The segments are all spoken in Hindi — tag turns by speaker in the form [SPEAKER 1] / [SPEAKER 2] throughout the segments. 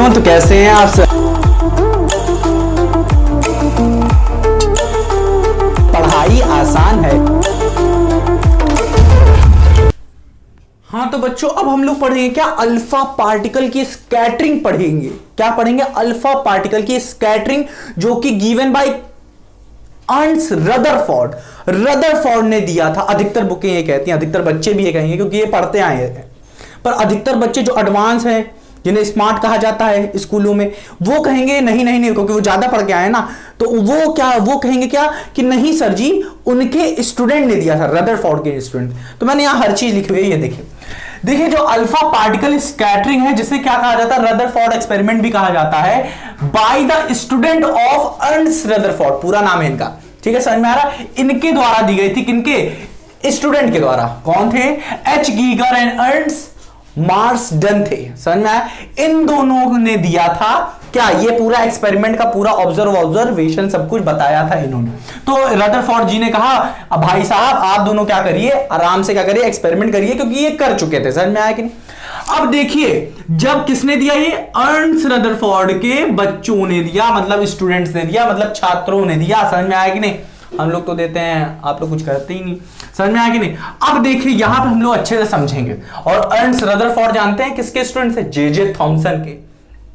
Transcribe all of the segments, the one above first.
[SPEAKER 1] एवरीवन, तो कैसे हैं आप सब। पढ़ाई आसान है। हाँ तो बच्चों, अब हम लोग पढ़ेंगे क्या, अल्फा पार्टिकल की स्कैटरिंग पढ़ेंगे। क्या पढ़ेंगे? अल्फा पार्टिकल की स्कैटरिंग, जो कि given by Ernst Rutherford. Rutherford ने दिया था। अधिकतर बुकें ये कहती हैं, अधिकतर बच्चे भी ये कहेंगे क्योंकि ये पढ़ते आए हैं, पर अधिकतर बच्चे जो एडवांस हैं, जिन्हें स्मार्ट कहा जाता है स्कूलों में, वो कहेंगे नहीं नहीं नहीं, क्योंकि वो ज्यादा पढ़ के आए ना, तो वो कहेंगे क्या कि नहीं सर जी, उनके स्टूडेंट ने दिया था, रदरफोर्ड के स्टूडेंट। तो मैंने यहां हर चीज लिखी हुई है, ये देखिए जो अल्फा पार्टिकल स्कैटरिंग है, जिसे क्या कहा जाता है, रदरफोर्ड एक्सपेरिमेंट भी कहा जाता है, by the student of Ernst Rutherford, पूरा नाम है इनका। ठीक है, समझ में आ रहा? इनके द्वारा दी गई थी। किनके? स्टूडेंट के द्वारा। कौन थे? H Geiger and Ernst Marsden थे। समझ में आया? इन दोनों ने दिया था क्या, ये पूरा एक्सपेरिमेंट का पूरा ऑब्जर्वेशन सब कुछ बताया था इन्होंने। तो रदरफोर्ड जी ने कहा, अब भाई साहब आप दोनों क्या करिए, आराम से क्या करिए, एक्सपेरिमेंट करिए, क्योंकि ये कर चुके थे। समझ में आया कि नहीं? अब देखिए, जब किसने दिया, ये अर्न्स्ट रदरफोर्ड के बच्चों ने दिया, मतलब स्टूडेंट्स ने दिया, मतलब छात्रों ने दिया। समझ में आया कि नहीं? हम लोग तो देते हैं, आप लोग कुछ करते ही नहीं। समझ में आया कि नहीं? अब देखिए यहां पे हम लोग अच्छे से समझेंगे। और अर्न्स्ट रदरफोर्ड जानते हैं किसके स्टूडेंट थे? जे थॉमसन के।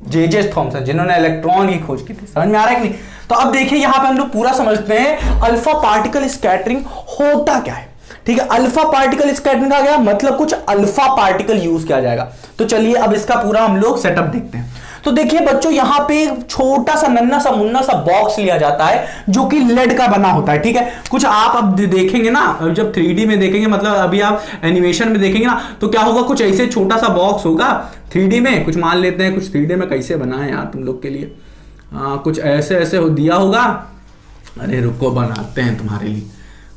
[SPEAKER 1] जे थॉमसन, जिन्होंने इलेक्ट्रॉन की खोज की थी। समझ में आ रहा है कि नहीं? तो अब देखिए यहां पे हम लोग पूरा समझते हैं अल्फा पार्टिकल स्कैटरिंग होता क्या है। ठीक है, अल्फा पार्टिकल स्कैटरिंग का क्या मतलब, कुछ अल्फा पार्टिकल यूज किया जाएगा। तो चलिए अब इसका पूरा हम लोग सेटअप देखते हैं। तो देखिए बच्चों, यहां पे छोटा सा नन्ना सा मुन्ना सा बॉक्स लिया जाता है, जो कि लेड का बना होता है। ठीक है, कुछ आप अब देखेंगे ना, जब 3D में देखेंगे, मतलब अभी आप एनिमेशन में देखेंगे ना, तो क्या होगा, कुछ ऐसे छोटा सा बॉक्स होगा 3D में। कुछ मान लेते हैं, कुछ 3D में कैसे बनाए यार तुम लोग के लिए, कुछ ऐसे ऐसे दिया होगा। अरे रुको, बनाते हैं तुम्हारे लिए।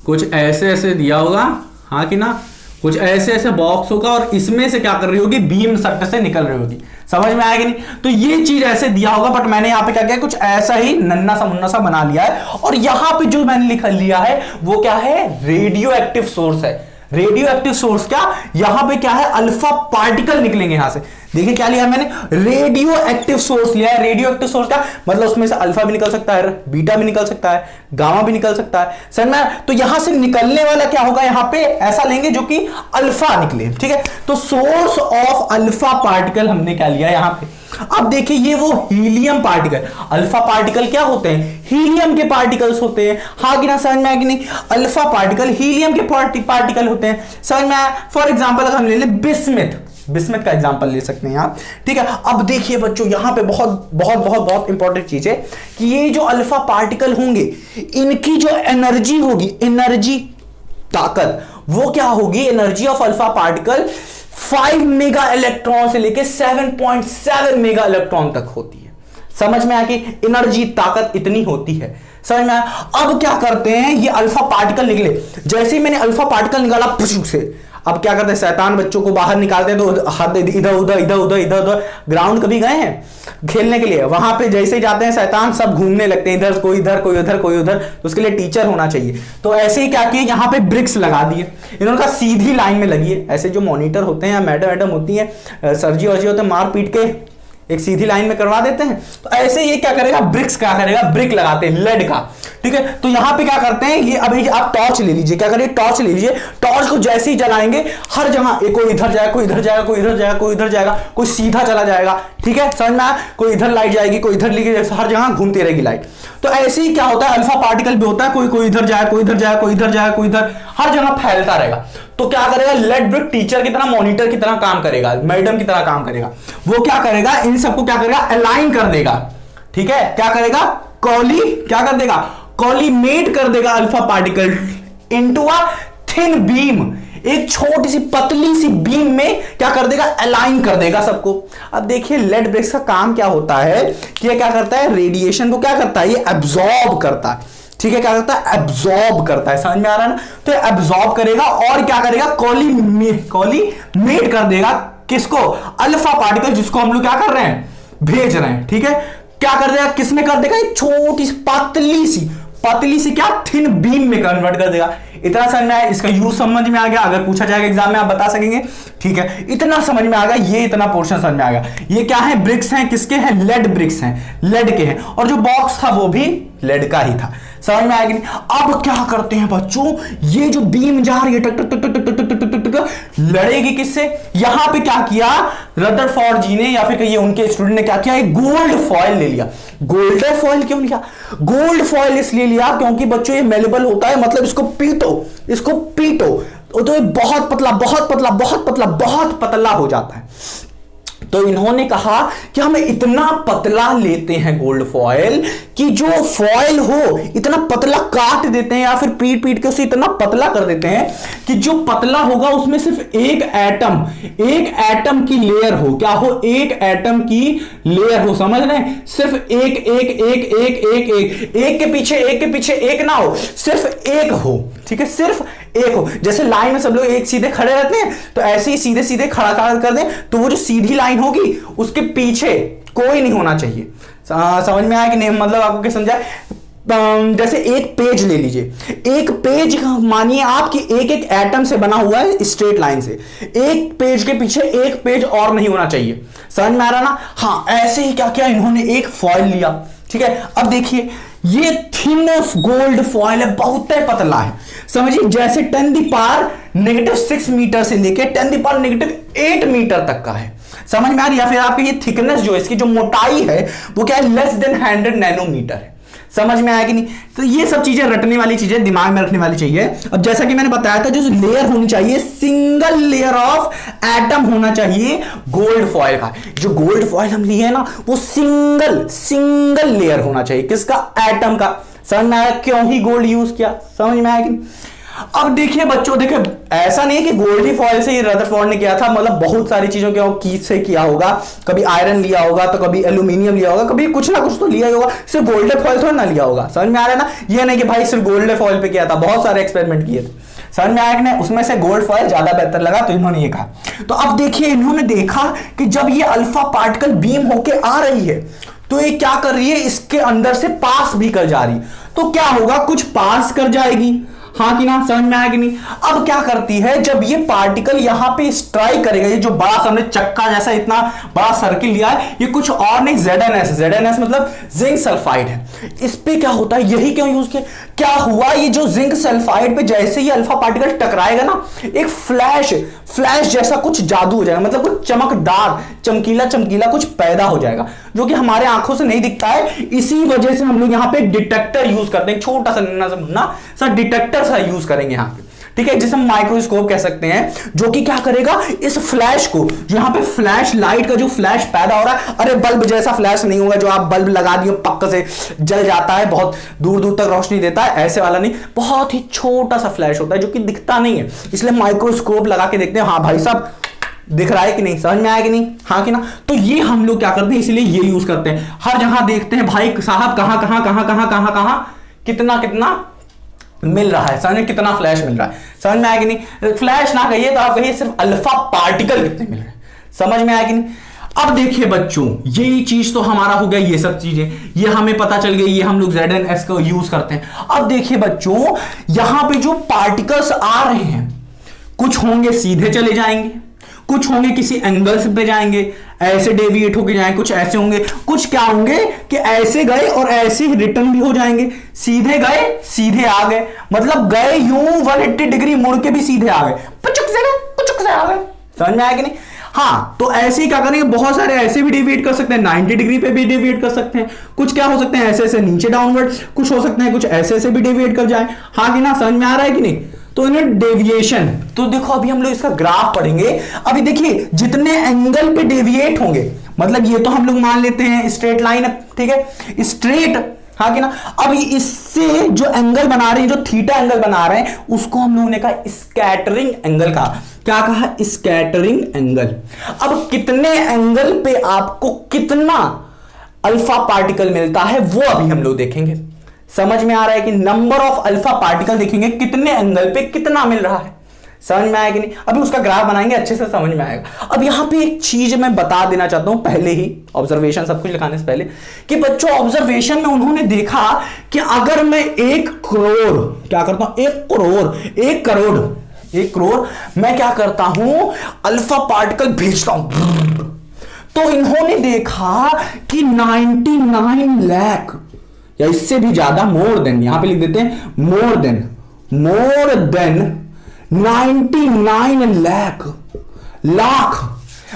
[SPEAKER 1] कुछ ऐसे ऐसे दिया होगा, हाँ कि ना, कुछ ऐसे ऐसे बॉक्स होगा, और इसमें से क्या कर रही होगी, बीम सट से निकल रही होगी। समझ में आएगी नहीं? तो ये चीज ऐसे दिया होगा, बट मैंने यहां पे क्या किया, कुछ ऐसा ही नन्ना सा मुन्ना सा बना लिया है। और यहां पे जो मैंने लिख लिया है वो क्या है, रेडियो एक्टिव सोर्स है। रेडियो एक्टिव सोर्स क्या, यहां पे क्या है, अल्फा पार्टिकल निकलेंगे यहां से। देखिए क्या लिया मैंने, रेडियो एक्टिव सोर्स लिया है। रेडियो एक्टिव सोर्स का मतलब उसमें से अल्फा भी निकल सकता है, बीटा भी निकल सकता है, गामा भी निकल सकता है। समझ में? तो यहां से निकलने वाला क्या होगा, यहां पे ऐसा लेंगे जो कि अल्फा निकले। ठीक है, तो सोर्स ऑफ अल्फा पार्टिकल हमने क्या लिया यहां पे। अब देखिए ये वो हीलियम पार्टिकल, अल्फा पार्टिकल क्या होते हैं, हीलियम के पार्टिकल्स होते हैं। हाँ कि ना, समझ में आया कि नहीं? अल्फा पार्टिकल हीलियम के पार्टिकल होते हैं। समझ में आया? फॉर एग्जांपल अगर हम ले ले बिस्मथ का एग्जांपल ले सकते हैं आप। ठीक है, अब देखिए बच्चों, यहां पे बहुत बहुत बहुत बहुत इंपॉर्टेंट चीज है कि ये जो अल्फा पार्टिकल होंगे, इनकी जो एनर्जी होगी, एनर्जी ताकत, वो क्या होगी, energy of alpha particle 5 mega electron से लेके 7.7 मेगा इलेक्ट्रॉन तक होती है। समझ में आया कि एनर्जी ताकत इतनी होती है। समझ में आया? अब क्या करते हैं, ये अल्फा पार्टिकल निकले, जैसे ही मैंने अल्फा पार्टिकल निकाला पुश से, अब क्या करते हैं, शैतान बच्चों को बाहर निकालते हैं, तो हाथ इधर उधर इधर उधर इधर उधर। ग्राउंड कभी गए हैं खेलने के लिए? वहां पे जैसे ही जाते हैं शैतान, सब घूमने लगते हैं, इधर कोई इधर कोई उधर कोई उधर। तो उसके लिए टीचर होना चाहिए। तो ऐसे ही क्या किए, यहाँ पे ब्रिक्स लगा दिए, इन्होंने कहा सीधी लाइन में लगी है। ऐसे जो मॉनिटर होते हैं, मैडम होती है, सरजी वर्जी होते हैं, मार पीट के एक सीधी लाइन में करवा देते हैं। तो ऐसे ये क्या करेगा, ब्रिक्स क्या करेगा, ब्रिक लगाते हैं लेड का। ठीक है, तो यहां पे क्या करते हैं, ये अभी आप टॉर्च ले लीजिए, क्या करिए, टॉर्च ले लीजिए। टॉर्च को जैसे ही जलाएंगे, हर जगह कोई इधर जाएगा, कोई इधर जाएगा, कोई इधर जाएगा, कोई इधर जाएगा, कोई सीधा चला जाएगा। ठीक है, समझ में आया? कोई इधर लाइट जाएगी, कोई इधर लेके, हर जगह घूमती रहेगी लाइट। तो ऐसे ही क्या होता है, अल्फा पार्टिकल भी होता है, कोई इधर जाए, कोई इधर जाए, कोई इधर जाए, कोई इधर, हर जगह फैलता रहेगा। तो क्या करेगा, लेड ब्रिक टीचर की तरह, मॉनिटर की तरह काम करेगा, मैडम की तरह काम करेगा। वो क्या करेगा, इन सबको क्या करेगा, अलाइन कर देगा। ठीक है, क्या करेगा, क्या कर देगा, कॉलीमेट कर देगा alpha particle into a thin beam. एक छोटी सी पतली सी बीम में क्या कर देगा, अलाइन कर देगा सबको। अब देखिए लेड ब्रिक्स का काम क्या होता है कि ये क्या करता है, रेडिएशन को क्या करता है, ये एब्जॉर्ब करता है। ठीक है, क्या करता है, एब्जॉर्ब करता है। समझ में आ रहा है ना? तो एब्जॉर्ब करेगा और क्या करेगा, कॉलीमेट कर देगा किसको, अल्फा पार्टिकल, जिसको हम लोग क्या कर रहे हैं, भेज रहे हैं। ठीक है, क्या कर देगा, किसमें कर देगा, एक छोटी सी पतली सी क्या, थिन बीम में कन्वर्ट कर देगा। इतना समझ में आया, इसका यूज समझ में आ गया, अगर पूछा जाएगा एग्जाम में आप बता सकेंगे, ठीक है, इतना समझ में आ गया, ये इतना पोर्शन समझ में आ गया। ये क्या है, ब्रिक्स हैं, किसके हैं, लेड ब्रिक्स हैं, लेड के हैं, और जो बॉक्स था वो भी लेड का ही था। समझ में आएगी नहीं। अब क्या करते हैं बच्चों, ये जो बीम जा रही है टक टक टक टक टक टक टक टक लड़ेगी किससे, यहां पे क्या किया रदरफोर्ड जी ने या फिर कहिए उनके स्टूडेंट ने क्या किया, एक गोल्ड फॉयल ले लिया। गोल्ड फॉयल क्यों लिया, गोल्ड फॉयल इसलिए लिया क्योंकि बच्चों ये मेलेबल होता है, मतलब इसको पीटो तो ये बहुत पतला बहुत पतला बहुत पतला बहुत पतला हो जाता है। तो इन्होंने कहा कि हम इतना पतला लेते हैं गोल्ड फॉयल कि जो फॉयल हो इतना पतला काट देते हैं या फिर पीट पीट के उसे इतना पतला कर देते हैं कि जो पतला होगा उसमें सिर्फ एक एटम की लेयर हो, क्या हो, एक एटम की लेयर हो, समझ रहे हैं, सिर्फ एक के पीछे एक ना हो, सिर्फ एक हो, ठीक है, सिर्फ एक हो। जैसे लाइन में सब लोग एक सीधे खड़े रहते हैं तो ऐसे ही सीधे सीधे खड़ा कर दें तो वो जो सीधी लाइन होगी उसके पीछे कोई नहीं होना चाहिए। समझ में आया कि नहीं, मतलब आपको क्या समझा, जैसे एक पेज ले लीजिए, एक पेज मानिए आप कि एक एक एटम से बना हुआ है स्ट्रेट लाइन से, एक पेज के पीछे एक पेज और नहीं होना चाहिए। समझ में आ रहा ना, हाँ ऐसे ही क्या किया इन्होंने, एक फॉयल लिया, ठीक है। अब देखिए ये थिन गोल्ड फॉयल है, बहुत पतला है, समझिए जैसे 10⁻⁻6 मीटर से लेके 10⁻⁸ मीटर तक का है। समझ में आ रही है, या फिर आपकी ये थिकनेस जो है, इसकी जो मोटाई है वो क्या है, लेस देन 100 नैनोमीटर है। समझ में आया कि नहीं, तो ये सब चीजें रटने वाली चीजें दिमाग में रखने वाली चाहिए। अब जैसा कि मैंने बताया था, जो लेयर होनी चाहिए सिंगल लेयर ऑफ एटम होना चाहिए गोल्ड फॉयल का। जो गोल्ड फॉयल हम लिए ना वो सिंगल लेयर होना चाहिए, किसका, एटम का। समझ में आया क्यों ही गोल्ड यूज किया, समझ में आया कि नहीं। अब देखिए बच्चों, देखिए ऐसा नहीं कि गोल्ड ही फॉयल से ही रदरफोर्ड ने किया था, मतलब बहुत सारी चीजों की से किया होगा, कभी आयरन लिया होगा तो कभी एल्यूमिनियम लिया होगा, कभी कुछ ना कुछ तो लिया ही होगा, सिर्फ गोल्ड फॉयल थोड़ा ना लिया होगा। समझ में आ रहा है ना, ये नहीं कि भाई सिर्फ गोल्ड फॉयल पे किया था, बहुत सारे एक्सपेरिमेंट किए थे। समझ में आया कि नहीं, उसमें से गोल्ड फॉयल ज्यादा बेहतर लगा तो इन्होंने ये कहा। तो अब देखिए इन्होंने देखा कि जब ये अल्फा पार्टिकल बीम होके आ रही है तो ये क्या कर रही है, इसके अंदर से पास भी कर जा रही, तो क्या होगा, कुछ पास कर जाएगी, हाँ कि ना, समझ में आया कि नहीं। अब क्या करती है, जब ये पार्टिकल यहां पे स्ट्राइक करेगा, ये जो बड़ा सामने चक्का जैसा इतना बड़ा सर्किल लिया है, ये कुछ और नहीं ZnS मतलब जिंक सल्फाइड है। इस पे क्या होता है, यही क्यों यूज किया, क्या हुआ, ये जो जिंक सल्फाइड पे जैसे ही अल्फा पार्टिकल टकराएगा ना, एक फ्लैश जैसा कुछ जादू हो जाएगा, मतलब कुछ चमकदार चमकीला कुछ पैदा हो जाएगा जो कि हमारे आंखों से नहीं दिखता है। इसी वजह से हम लोग यहाँ पे डिटेक्टर यूज करते हैं, छोटा सा डिटेक्टर सा यूज करेंगे यहाँ पे, ठीक है, जिसे हम माइक्रोस्कोप कह सकते हैं, जो कि क्या करेगा, इस फ्लैश को, जो यहाँ पे फ्लैश लाइट का जो फ्लैश पैदा हो रहा है, अरे बल्ब जैसा फ्लैश नहीं होगा जो आप बल्ब लगा दिए पक्का से जल जाता है, बहुत दूर दूर तक रोशनी देता है, ऐसे वाला नहीं, बहुत ही छोटा सा फ्लैश होता है जो कि दिखता नहीं है, इसलिए माइक्रोस्कोप लगा के देखते हैं, हाँ भाई साहब दिख रहा है कि नहीं, समझ में आया कि नहीं, हाँ कि ना। तो ये हम लोग क्या करते हैं, इसलिए ये यूज करते हैं, हर जगह देखते हैं भाई साहब कहां कितना मिल रहा है, समझ में, कितना फ्लैश मिल रहा है, समझ में आया कि नहीं। फ्लैश ना कहिए तो आप कहिए सिर्फ अल्फा पार्टिकल कितने मिल रहे हैं, समझ में आया कि नहीं। अब देखिए बच्चों, यही चीज तो हमारा हो गया, ये सब चीजें ये हमें पता चल गई, ये हम लोग ZnS को यूज करते हैं। अब देखिए बच्चों, यहां पे जो पार्टिकल्स आ रहे हैं, कुछ होंगे सीधे चले जाएंगे, कुछ होंगे किसी एंगल पे जाएंगे, ऐसे डेविएट होके जाएंगे, कुछ ऐसे होंगे, कुछ क्या होंगे कि ऐसे गए और ऐसे ही रिटर्न भी हो जाएंगे, सीधे गए सीधे आ गए, मतलब गए यूं 180 डिग्री मुड़ के भी सीधे आ गए, पुचुक से आ गए, समझ में आया कि नहीं। हाँ, तो ऐसे ही क्या करेंगे, बहुत सारे ऐसे भी डेविएट कर सकते हैं, 90 डिग्री पे भी डेविएट कर सकते हैं, कुछ क्या हो सकते हैं ऐसे नीचे डाउनवर्ड, कुछ हो सकते हैं कुछ ऐसे भी डेविएट कर जाए, हाँ कि ना, समझ में आ रहा है कि नहीं। तो इन्हें डेविएशन, तो देखो अभी हम लोग इसका ग्राफ पढ़ेंगे। अभी देखिए जितने एंगल पे डेविएट होंगे, मतलब ये तो हम लोग मान लेते हैं स्ट्रेट लाइन, ठीक है, स्ट्रेट, हाँ कि ना। अब इससे जो एंगल बना रहे हैं, जो थीटा एंगल बना रहे हैं, उसको हम लोगों ने कहा स्कैटरिंग एंगल कहा। क्या कहा, स्कैटरिंग एंगल। अब कितने एंगल पे आपको कितना अल्फा पार्टिकल मिलता है वो अभी हम लोग देखेंगे। समझ में आ रहा है कि नंबर ऑफ अल्फा पार्टिकल देखेंगे, कितने एंगल पे कितना मिल रहा है, समझ में आया कि नहीं? अभी उसका ग्राफ बनाएंगे, अच्छे से समझ में आएगा। अब यहां पे एक चीज मैं बता देना चाहता हूं पहले ही, ऑब्जर्वेशन सब कुछ लिखाने से पहले, कि बच्चों ऑब्जर्वेशन में उन्होंने देखा कि अगर मैं 1 करोड़ क्या करता हूं, 1 करोड़ मैं क्या करता हूं, अल्फा पार्टिकल भेजता हूं, तो इन्होंने देखा कि 99 लाख या इससे भी ज्यादा, मोर देन, यहां पे लिख देते हैं मोर देन 99 लाख,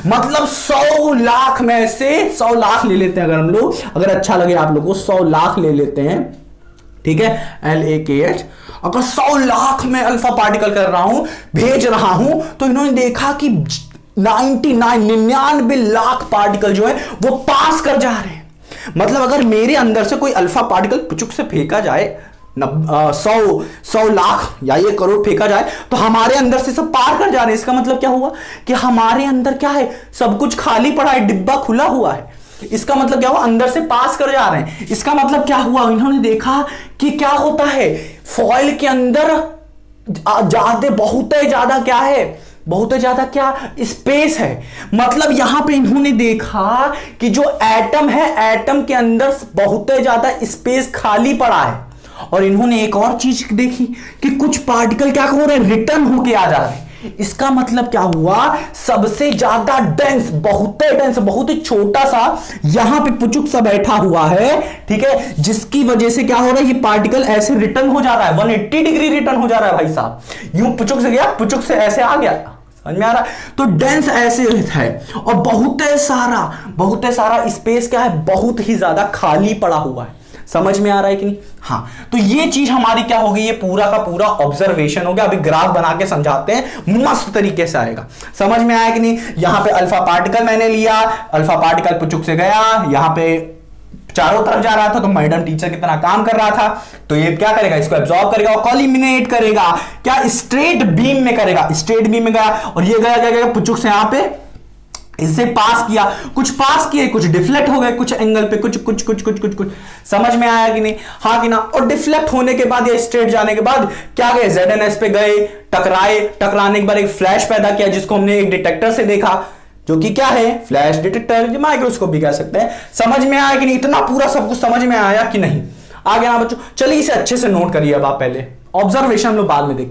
[SPEAKER 1] मतलब 100 लाख में से 100 लाख ले लेते हैं अगर हम लोग, अगर अच्छा लगे आप लोग को 100 लाख ले लेते हैं, ठीक है, LAKH, अगर 100 लाख में अल्फा पार्टिकल कर रहा हूं, भेज रहा हूं, तो इन्होंने देखा कि 99 लाख पार्टिकल जो है वो पास कर जा रहे हैं। मतलब अगर मेरे अंदर से कोई अल्फा पार्टिकल पुचुक से फेंका जाए, 100 लाख या 1 करोड़ फेंका जाए, तो हमारे अंदर से सब पार कर जा रहे हैं। इसका मतलब क्या हुआ कि हमारे अंदर क्या है, सब कुछ खाली पड़ा है, डिब्बा खुला हुआ है। इसका मतलब क्या हुआ, अंदर से पास कर जा रहे हैं। इसका मतलब क्या हुआ, इन्होंने देखा कि क्या होता है, फॉइल के अंदर बहुत ज्यादा क्या है, बहुत ज्यादा क्या स्पेस है। मतलब यहां पे इन्होंने देखा कि जो एटम है, एटम के अंदर बहुत ज्यादा स्पेस खाली पड़ा है। और इन्होंने एक और चीज देखी कि कुछ पार्टिकल क्या हो रहे हैं, रिटर्न होके आ जा रहे हैं। इसका मतलब क्या हुआ, सबसे ज्यादा डेंस, बहुत ही छोटा सा यहां पे पुचुक सा बैठा हुआ है, ठीक है, जिसकी वजह से क्या हो रहा है, ये पार्टिकल ऐसे रिटर्न हो जा रहा है, 180 डिग्री रिटर्न हो जा रहा है भाई साहब। यूं पुचुक से गया, पुचुक से ऐसे आ गया, समझ में आ रहा है? तो डेंस ऐसे है और बहुत सारा स्पेस क्या है, बहुत ही ज्यादा खाली पड़ा हुआ है। समझ में आ रहा है कि नहीं? हाँ, तो ये चीज हमारी क्या होगी, ये पूरा का पूरा ऑब्जर्वेशन हो गया। अभी ग्राफ बना के समझाते हैं, मस्त तरीके से आएगा। समझ में आया कि नहीं? यहां पे अल्फा पार्टिकल मैंने लिया, अल्फा पार्टिकल पुचुक से गया, यहां पे चारों तरफ जा रहा था, तो मैडम टीचर की तरह काम कर रहा था, तो ये क्या करेगा, इसको एब्जॉर्ब करेगा और कॉलिमिनेट करेगा, क्या स्ट्रेट बीम में करेगा, स्ट्रेट बीम में गया और ये गया पुचुक से यहां पे इससे पास किया, कुछ पास किए, कुछ डिफ्लेक्ट हो गए, कुछ एंगल पे, कुछ समझ में आया कि नहीं? हाँ कि ना? और डिफ्लेक्ट होने के बाद या स्ट्रेट जाने के बाद क्या गए, ZNS पे गए, टकराने के बाद एक फ्लैश पैदा किया, जिसको हमने एक डिटेक्टर से देखा, जो कि क्या है, फ्लैश डिटेक्टर, माइक्रोस्कोप भी कह सकते हैं। समझ में आया कि नहीं? इतना पूरा सब कुछ समझ में आया कि नहीं? आ गया ना बच्चों? चलिए इसे अच्छे से नोट करिए। अब आप पहले ऑब्जर्वेशन हम लोग बाद में देखते हैं।